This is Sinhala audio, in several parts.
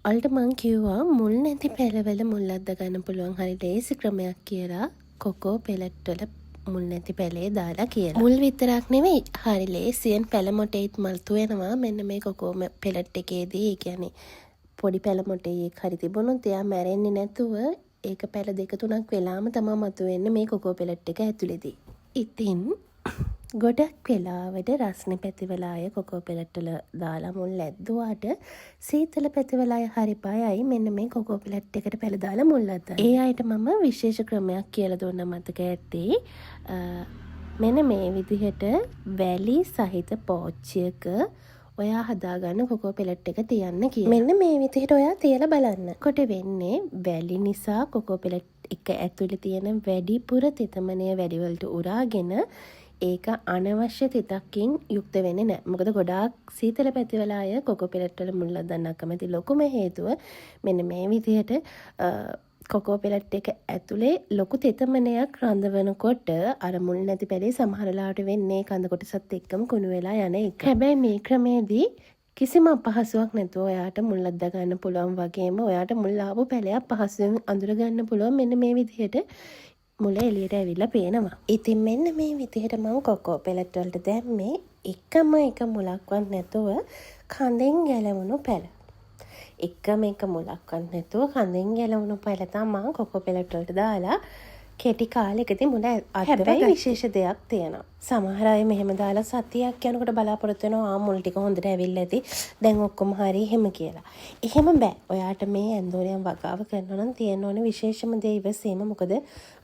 ඔයාලට මං කිව්වා මුල් නැති පැලවල මුල් අද්ද ගන්න පුළුවන් හරි ලේසි ක්‍රමයක් කියලා කොකෝ පෙලට් වල මුල් නැති පැලේ දාලා කියලා. මුල් විතරක් නෙවෙයි හරි ලේසියෙන් පැල මොටෙයිත් මල්තු වෙනවා. මෙන්න මේ කොකෝ පෙලට් එකේදී. ඒ කියන්නේ පොඩි පැල මොටෙයික් හරි තිබුණොත් එයා මැරෙන්නේ නැතුව ඒක පැල 2-3ක් වෙලාම තමයි මතුවෙන්නේ මේ කොකෝ පෙලට් එක ඇතුලේදී. ඉතින් ගොඩක් වෙලාවට රස්නේ පැතිවලාය කොකෝ පෙලට් වල දාලා මුල් ඇද්දුවාට සීතල පැතිවලාය හරි බයයි මෙන්න මේ කොකෝ පෙලට් එකට පැල දාලා මුල් අද්දන්න. ඒ අයට මම විශේෂ ක්‍රමයක් කියලා දුන්න මතක ඇති. මෙන්න මේ විදිහට වැලි සහිත පෝච්චියක ඔයා හදාගන්න කොකෝ පෙලට් එක තියන්න කියලා. මෙන්න මේ විදිහට ඔයා තියලා බලන්න. කොට වෙන්නේ වැලි නිසා කොකෝ පෙලට් එක ඇතුලේ තියෙන වැඩිපුර තෙතමනය වැඩි වලට උරාගෙන ඒක අනවශ්‍ය තිතක්කින් යුක්ත වෙන්නේ නැහැ. මොකද ගොඩාක් සීතල පැතිවලාය කොකෝ පෙලට් වල මුල් අදන්න අකමැති ලොකුම හේතුව මෙන්න මේ විදිහට කොකෝ පෙලට් එක ඇතුලේ ලොකු තෙතමනයක් රඳවනකොට අර මුල් නැති පැලේ සමහර ලාවට වෙන්නේ කඳ කොටසත් එක්කම කුණු වෙලා යන එක. හැබැයි මේ ක්‍රමේදී කිසිම අපහසුාවක් නැතුව ඔයාට මුල් අද්ද ගන්න පුළුවන් වගේම ඔයාට මුල් ආපු පැලයක් පහසුවෙන් අඳුර ගන්න පුළුවන් මෙන්න මේ විදිහට මුල එළියට ඇවිල්ලා පේනවා. ඉතින් මෙන්න මේ විදිහට මම කොකෝ පෙලට් වලට දැම්මේ එකම එක මුලක්වත් නැතුව කඳෙන් ගැලවුණු පැල. එකම එක මුලක්වත් නැතුව කඳෙන් ගැලවුණු පැල තමයි කොකෝ පෙලට් වලට දාලා කෙටි කාලෙකදී මුල හැබැයි විශේෂ දෙයක් තියෙනවා. සමහර අය මෙහෙම දාලා සතියක් යනකොට බලාපොරොත්තු වෙනවා මුල් ටික හොඳට ඇවිල්ලා ඇති. දැන් ඔක්කොම හරි එහෙම කියලා. එහෙම බෑ. ඔයාට මේ ඇන්දෝරියම් වගාව කරනවා නම් තියෙන්න ඕනේ විශේෂම දේ ඉවසීම. මොකද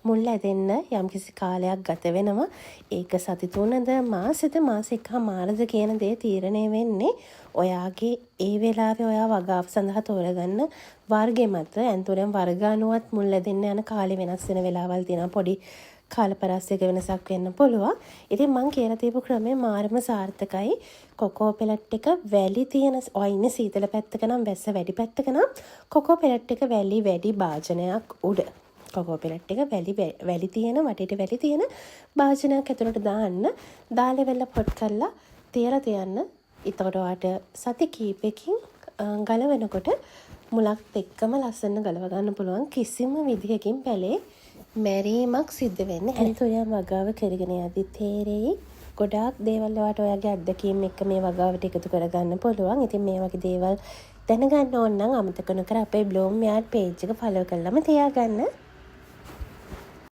මුල් ඇදෙන්න යම්කිසි කාලයක් ගත වෙනවා. ඒක සති 3ද මාසෙද මාස එකමාරද කියන දේ තීරණය වෙන්නේ ඔයාගේ ඒ වෙලාවේ ඔයා වගාව සඳහා තෝරගන්න වර්ගය මත. ඇන්තෝරියම් වර්ග අනුවත් මුල් ඇදෙන්න යන කාලේ වෙනස් වෙන වෙලාවල් තියෙනවා. පොඩි කාලපරාසයක වෙනසක් වෙන්න පුළුවන්. ඉතින් මං කියලා තියපු ක්‍රමය මාරම සාර්ථකයි. කොකෝ පෙලට් එක වැලි තියෙන ඔය ඉන්නේ සීතල පැත්තක නම් වැස්ස වැඩි පැත්තක නම් කොකෝ පෙලට් එක වැලි වැඩි භාජනයක් උඩ කොකෝ පෙලට් එක වැලි තියෙන වටේට වැලි තියෙන භාජනයක් ඇතුළට දාන්න. දාලා වෙලා පොට් කරලා තියලා තියන්න. එතකොට ඔයාට සති කීපෙකින් ගලවනකොට මුලක් එක්කම ලස්සන ගලව ගන්න පුළුවන්. කිසිම විදිහකින් පැලේ මැරීමක් සිද්ධ වෙන්නේ නැහැ. ඇන්තෝරියම් වගාව කරගෙන යද්දි තේරෙයි ගොඩාක් දේවල් ඔයාට ඔයාගේ අත්දැකීම් එක්ක මේ වගාවට එකතු කරගන්න පුළුවන්. ඉතින් මේ වගේ දේවල් දැනගන්න ඕන නම් අමතක නොකර අපේ බ්ලොග් යාඩ් පේජ් එක ෆලෝ කරලාම තියාගන්න.